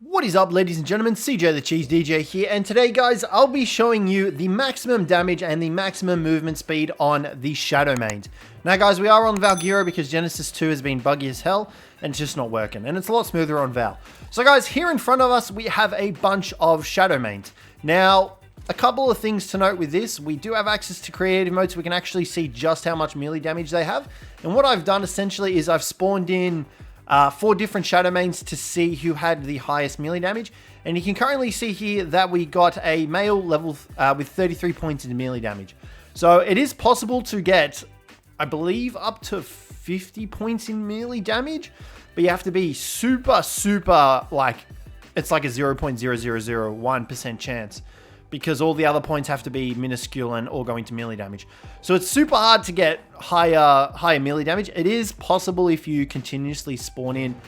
What is up, ladies and gentlemen? Cjthecheesedj here, and today, guys, I'll be showing you the maximum damage and the maximum movement speed on the Shadowmane. Now, guys, we are on Valgyra because Genesis 2 has been buggy as hell, and it's just not working, and it's a lot smoother on Val. So, guys, here in front of us, we have a bunch of Shadowmanes. Now, a couple of things to note with this. We do have access to creative mode, so we can actually see just how much melee damage they have. And what I've done, essentially, is I've spawned in 4 different Shadowmanes to see who had the highest melee damage. And you can currently see here that we got a male level with 33 points in melee damage. So it is possible to get, I believe, up to 50 points in melee damage. But you have to be super, like, it's like a 0.0001% chance. Because all the other points have to be minuscule and all going to melee damage. So it's super hard to get higher melee damage. It is possible if you continuously spawn in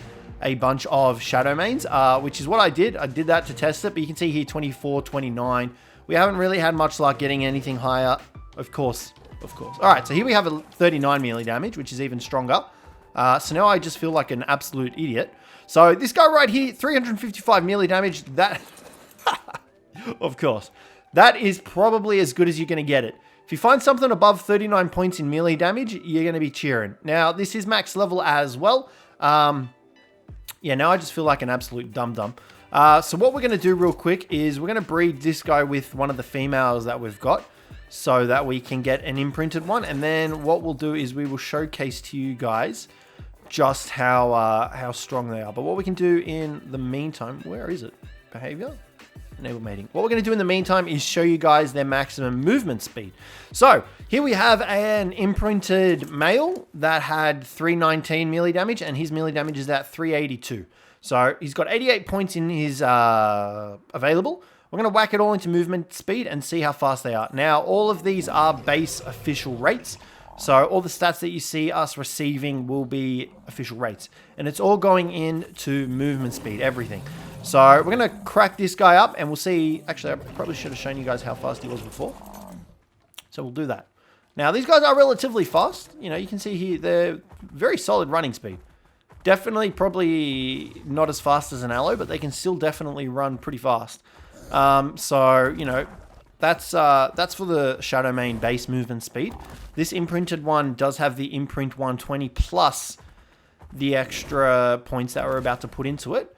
a bunch of Shadowmanes, which is what I did. I did that to test it, but you can see here 24, 29. We haven't really had much luck getting anything higher, of course. All right, so here we have a 39 melee damage, which is even stronger. So now I just feel like an absolute idiot. So this guy right here, 355 melee damage, that... Of course. That is probably as good as you're going to get it. If you find something above 39 points in melee damage, you're going to be cheering. Now, this is max level as well. Yeah, now I just feel like an absolute dum-dum. So what we're going to do real quick is we're going to breed this guy with one of the females that we've got so that we can get an imprinted one. And then what we'll do is we will showcase to you guys just how strong they are. But what we can do in the meantime, where is it? Behavior? Enable mating. What we're going to do in the meantime is show you guys their maximum movement speed. So here we have an imprinted male that had 319 melee damage, and his melee damage is at 382. So he's got 88 points in his available. We're going to whack it all into movement speed and see how fast they are. Now, all of these are base official rates. So all the stats that you see us receiving will be official rates. And it's all going into movement speed, everything. So we're going to crack this guy up and we'll see. Actually, I probably should have shown you guys how fast he was before. So we'll do that. Now, these guys are relatively fast. You know, you can see here they're very solid running speed. Definitely probably not as fast as an aloe, but they can still definitely run pretty fast. So, you know, that's for the Shadowmane base movement speed. This imprinted one does have the imprint 120 plus the extra points that we're about to put into it.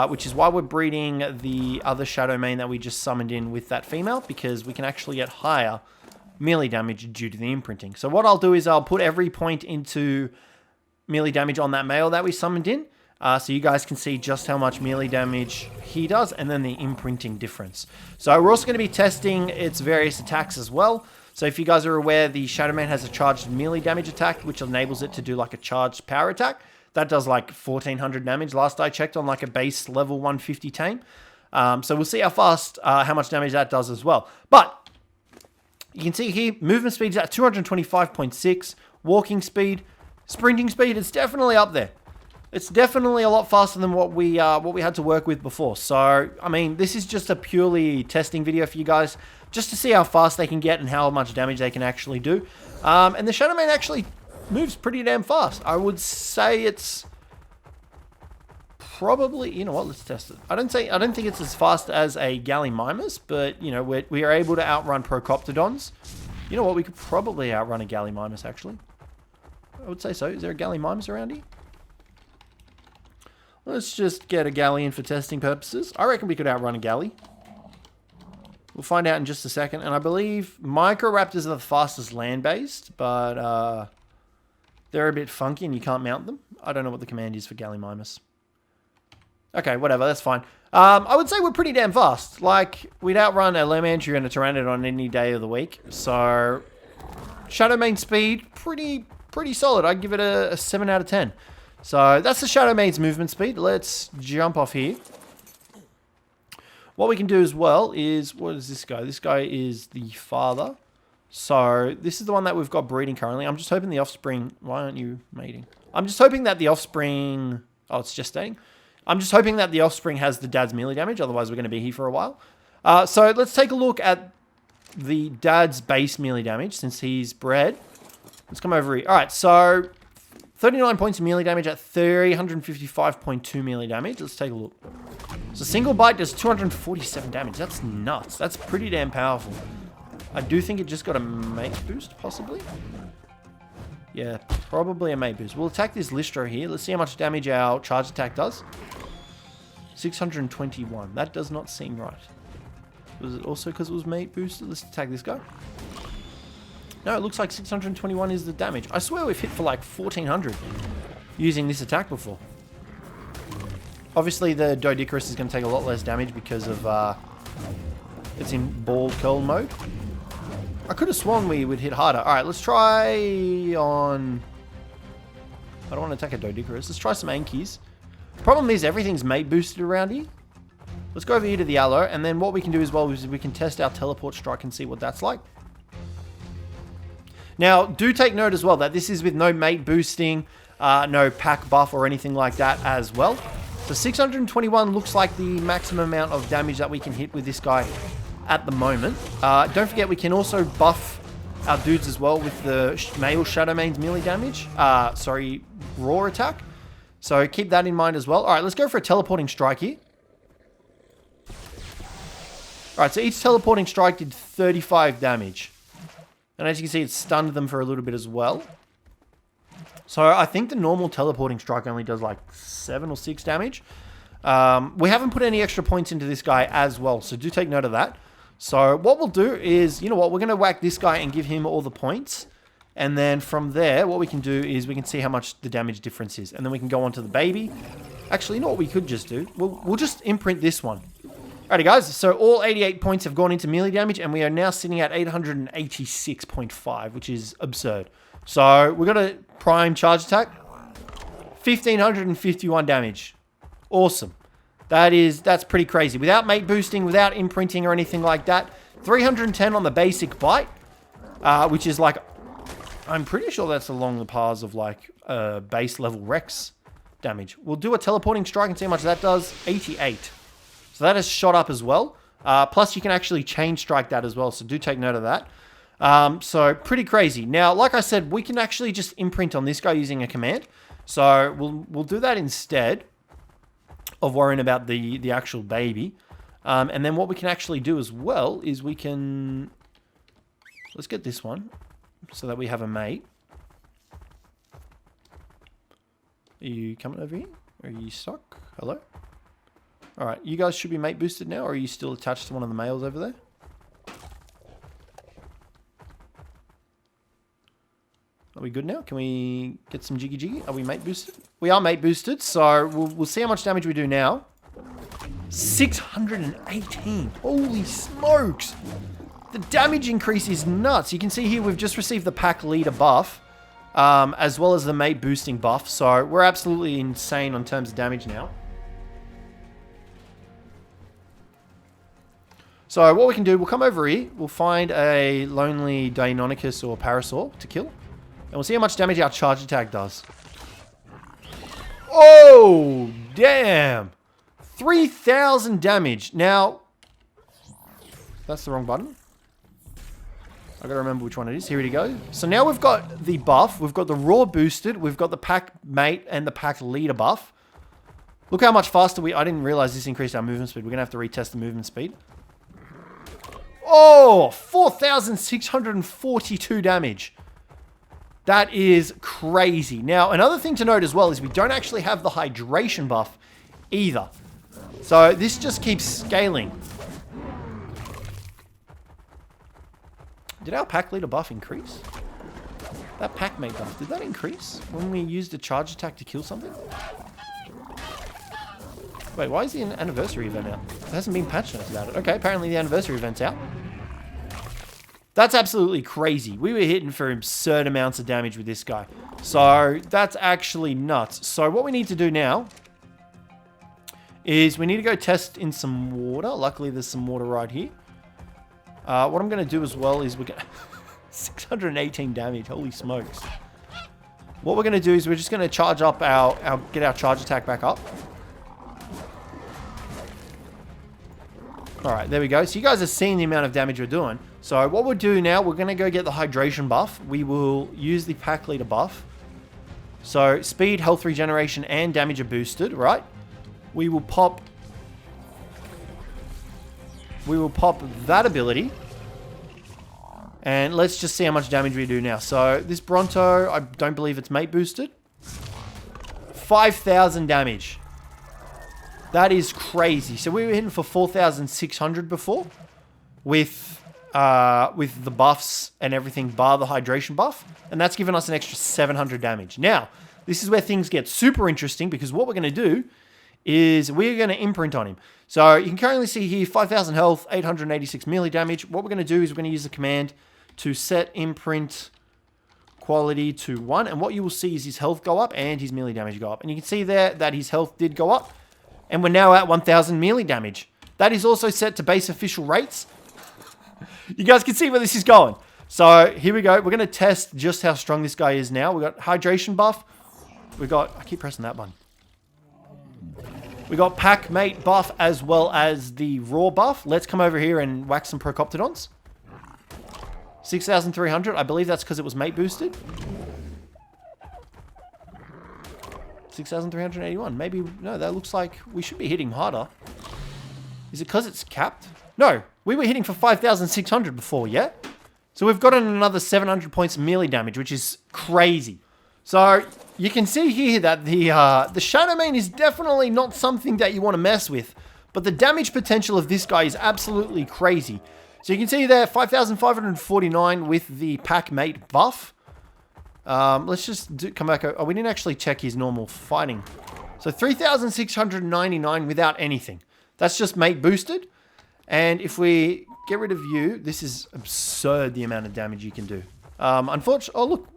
Which is why we're breeding the other Shadowmane that we just summoned in with that female, because we can actually get higher melee damage due to the imprinting. So what I'll do is I'll put every point into melee damage on that male that we summoned in, so you guys can see just how much melee damage he does, and then the imprinting difference. So we're also going to be testing its various attacks as well. So if you guys are aware, the Shadowmane has a charged melee damage attack, which enables it to do like a charged power attack. That does like 1400 damage last I checked on like a base level 150 tame. So we'll see how fast, how much damage that does as well. But you can see here, movement speed is at 225.6. Walking speed, sprinting speed, it's definitely up there. It's definitely a lot faster than what we had to work with before. So, I mean, this is just a purely testing video for you guys, just to see how fast they can get and how much damage they can actually do. And the Shadowmane actually moves pretty damn fast. I would say it's probably, you know what, let's test it. I don't think it's as fast as a Gallimimus, but you know, we are able to outrun Procoptodons. You know what, we could probably outrun a Gallimimus actually. I would say so. Is there a Gallimimus around here? Let's just get a Galley in for testing purposes. I reckon we could outrun a Galley. We'll find out in just a second. And I believe Microraptors are the fastest land-based, but they're a bit funky and you can't mount them. I don't know what the command is for Gallimimus. Okay, whatever, that's fine. I would say we're pretty damn fast. Like, we'd outrun a Lemantria and a Pteranodon any day of the week. So, Shadowmane speed, pretty solid. I'd give it a 7 out of 10. So, that's the Shadowmane's movement speed. Let's jump off here. What we can do as well is, what is this guy? This guy is the father. So, this is the one that we've got breeding currently. I'm just hoping the offspring... Why aren't you mating? I'm just hoping that the offspring... Oh, it's gestating. I'm just hoping that the offspring has the dad's melee damage. Otherwise, we're going to be here for a while. So, let's take a look at the dad's base melee damage since he's bred. Let's come over here. Alright, so... 39 points of melee damage at 355.2 melee damage. Let's take a look. So single bite does 247 damage. That's nuts. That's pretty damn powerful. I do think it just got a mate boost, possibly. Yeah, probably a mate boost. We'll attack this Listro here. Let's see how much damage our charge attack does. 621. That does not seem right. Was it also because it was mate boosted? Let's attack this guy. No, it looks like 621 is the damage. I swear we've hit for like 1400 using this attack before. Obviously, the Dodicarus is going to take a lot less damage because of it's in ball curl mode. I could have sworn we would hit harder. All right, let's try on... I don't want to attack a Dodicarus. Let's try some Ankies. Problem is everything's mate boosted around here. Let's go over here to the Aloe, and then what we can do as well is we can test our teleport strike and see what that's like. Now, do take note as well that this is with no mate boosting, no pack buff or anything like that as well. So 621 looks like the maximum amount of damage that we can hit with this guy at the moment. Don't forget, we can also buff our dudes as well with the male Shadowmane's melee damage. Raw attack. So keep that in mind as well. All right, let's go for a teleporting strike here. All right, so each teleporting strike did 35 damage. And as you can see, it stunned them for a little bit as well. So I think the normal teleporting strike only does like 7 or 6 damage. We haven't put any extra points into this guy as well, so do take note of that. So what we'll do is, you know what, we're going to whack this guy and give him all the points. And then from there, what we can do is we can see how much the damage difference is. And then we can go on to the baby. Actually, you know what we could just do? We'll just imprint this one. Alrighty guys, so all 88 points have gone into melee damage, and we are now sitting at 886.5, which is absurd. So we're going to prime charge attack. 1551 damage. Awesome. That's pretty crazy. Without mate boosting, without imprinting or anything like that. 310 on the basic bite, which is like, I'm pretty sure that's along the paths of like base level Rex damage. We'll do a teleporting strike and see how much that does. 88. So that has shot up as well. Plus you can actually chain strike that as well. So do take note of that. So pretty crazy. Now, like I said, we can actually just imprint on this guy using a command. So we'll do that instead of worrying about the actual baby. And then what we can actually do as well is we can... Let's get this one so that we have a mate. Are you coming over here? Are you stuck? Hello? Alright, you guys should be mate boosted now, or are you still attached to one of the males over there? Are we good now? Can we get some jiggy jiggy? Are we mate boosted? We are mate boosted, so we'll see how much damage we do now. 618. Holy smokes! The damage increase is nuts. You can see here we've just received the pack leader buff, as well as the mate boosting buff, so we're absolutely insane on terms of damage now. So what we can do, we'll come over here, we'll find a lonely Deinonychus or Parasaur to kill. And we'll see how much damage our charge attack does. Oh, damn. 3,000 damage. Now, that's the wrong button. I gotta remember which one it is. Here we go. So now we've got the buff. We've got the raw boosted. We've got the pack mate and the pack leader buff. Look how much faster I didn't realize this increased our movement speed. We're gonna have to retest the movement speed. Oh, 4,642 damage. That is crazy. Now, another thing to note as well is we don't actually have the hydration buff either. So this just keeps scaling. Did our pack leader buff increase? That pack mate buff, did that increase when we used a charge attack to kill something? Wait, why is the anniversary event out? It hasn't been patched notes about it. Okay, apparently the anniversary event's out. That's absolutely crazy. We were hitting for absurd amounts of damage with this guy. So that's actually nuts. So what we need to do now is we need to go test in some water. Luckily, there's some water right here. What I'm going to do as well is we're going to... 618 damage. Holy smokes. What we're going to do is we're just going to charge up get our charge attack back up. Alright, there we go. So you guys are seeing the amount of damage we're doing. So what we'll do now, we're going to go get the hydration buff. We will use the pack leader buff. So speed, health regeneration, and damage are boosted, right? We will pop that ability. And let's just see how much damage we do now. So this Bronto, I don't believe it's mate boosted. 5,000 damage. That is crazy. So we were hitting for 4,600 before with the buffs and everything bar the hydration buff. And that's given us an extra 700 damage. Now, this is where things get super interesting because what we're going to do is we're going to imprint on him. So you can currently see here 5,000 health, 886 melee damage. What we're going to do is we're going to use the command to set imprint quality to 1. And what you will see is his health go up and his melee damage go up. And you can see there that his health did go up. And we're now at 1,000 melee damage. That is also set to base official rates. You guys can see where this is going. So here we go. We're going to test just how strong this guy is now. We've got hydration buff. We've got... I keep pressing that button. We got pack mate buff as well as the raw buff. Let's come over here and whack some Procoptodons. 6,300. I believe that's because it was mate boosted. 6,381. Maybe, no, that looks like we should be hitting harder. Is it because it's capped? No, we were hitting for 5,600 before, yeah? So we've gotten another 700 points of melee damage, which is crazy. So you can see here that the Shadowmane is definitely not something that you want to mess with. But the damage potential of this guy is absolutely crazy. So you can see there, 5,549 with the pack mate buff. Let's just come back. Oh, we didn't actually check his normal fighting. So 3,699 without anything. That's just mate boosted. And if we get rid of you, this is absurd the amount of damage you can do. Unfortunately, oh look,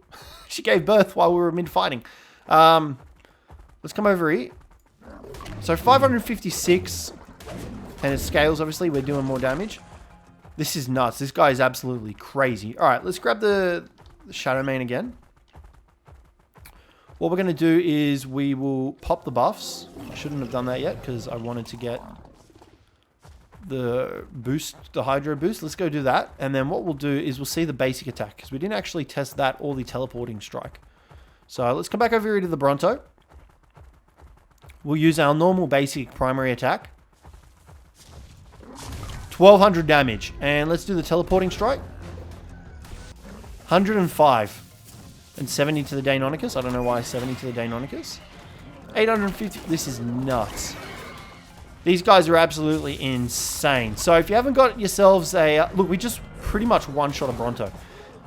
she gave birth while we were mid-fighting. Let's come over here. So 556, and it scales, obviously, we're doing more damage. This is nuts. This guy is absolutely crazy. All right, let's grab the Shadowmane again. What we're going to do is we will pop the buffs. I shouldn't have done that yet because I wanted to get the boost, the Hydro boost. Let's go do that. And then what we'll do is we'll see the basic attack because we didn't actually test that or the teleporting strike. So let's come back over here to the Bronto. We'll use our normal basic primary attack. 1,200 damage. And let's do the teleporting strike. 105. And 70 to the Deinonychus. I don't know why 70 to the Deinonychus. 850. This is nuts. These guys are absolutely insane. So if you haven't got yourselves a... look, we just pretty much one-shot a Bronto.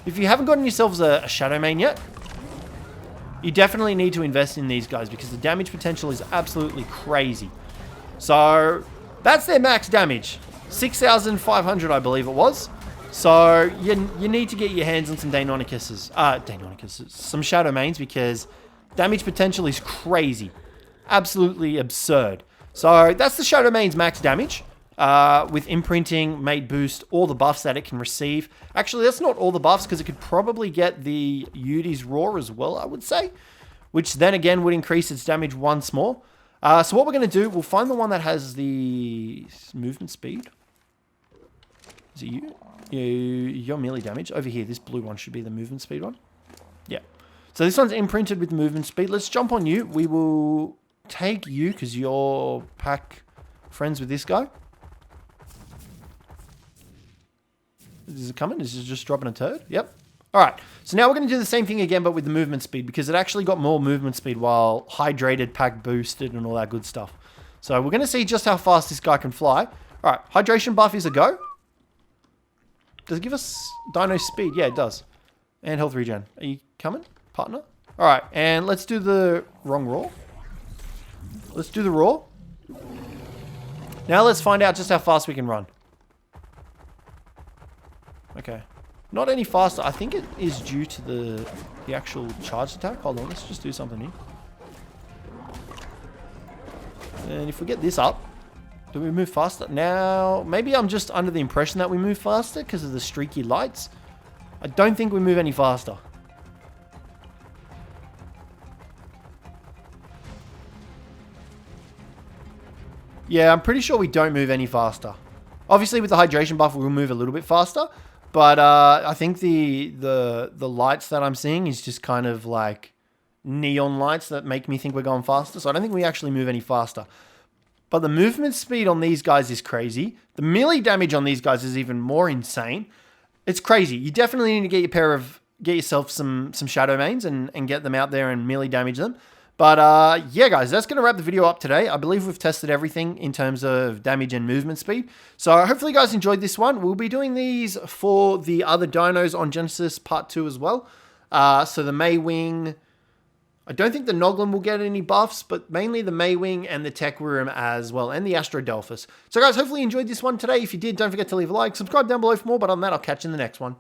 If you haven't gotten yourselves a Shadowmane yet, you definitely need to invest in these guys because the damage potential is absolutely crazy. So that's their max damage. 6,500, I believe it was. So you need to get your hands on some Deinonychuses. Some Shadowmanes because damage potential is crazy. Absolutely absurd. So that's the Shadowmane's max damage. With imprinting, mate boost, all the buffs that it can receive. Actually, that's not all the buffs because it could probably get the Yudi's Roar as well, I would say. Which then again would increase its damage once more. So what we're going to do, we'll find the one that has the movement speed. Is it you? Your melee damage. Over here, this blue one should be the movement speed one. Yeah. So this one's imprinted with movement speed. Let's jump on you. We will take you because you're pack friends with this guy. Is it coming? Is it just dropping a turd? Yep. All right. So now we're going to do the same thing again, but with the movement speed because it actually got more movement speed while hydrated, pack boosted, and all that good stuff. So we're going to see just how fast this guy can fly. All right. Hydration buff is a go. Does it give us dino speed? Yeah, it does. And health regen. Are you coming, partner? All right. And let's do the wrong roar. Let's do the roar. Now let's find out just how fast we can run. Okay. Not any faster. I think it is due to the actual charge attack. Hold on. Let's just do something here. And if we get this up, do we move faster? Now, maybe I'm just under the impression that we move faster because of the streaky lights. I don't think we move any faster. Yeah, I'm pretty sure we don't move any faster. Obviously, with the hydration buff, we'll move a little bit faster. But I think the lights that I'm seeing is just kind of like neon lights that make me think we're going faster. So I don't think we actually move any faster. But the movement speed on these guys is crazy. The melee damage on these guys is even more insane. It's crazy. You definitely need to get yourself some Shadowmanes and get them out there and melee damage them. But yeah, guys, that's going to wrap the video up today. I believe we've tested everything in terms of damage and movement speed. So hopefully you guys enjoyed this one. We'll be doing these for the other dinos on Genesis Part 2 as well. So the Maywing, I don't think the Noglin will get any buffs, but mainly the Maywing and the Tech Room as well, and the Astrodelphus. So guys, hopefully you enjoyed this one today. If you did, don't forget to leave a like, subscribe down below for more, but on that, I'll catch you in the next one.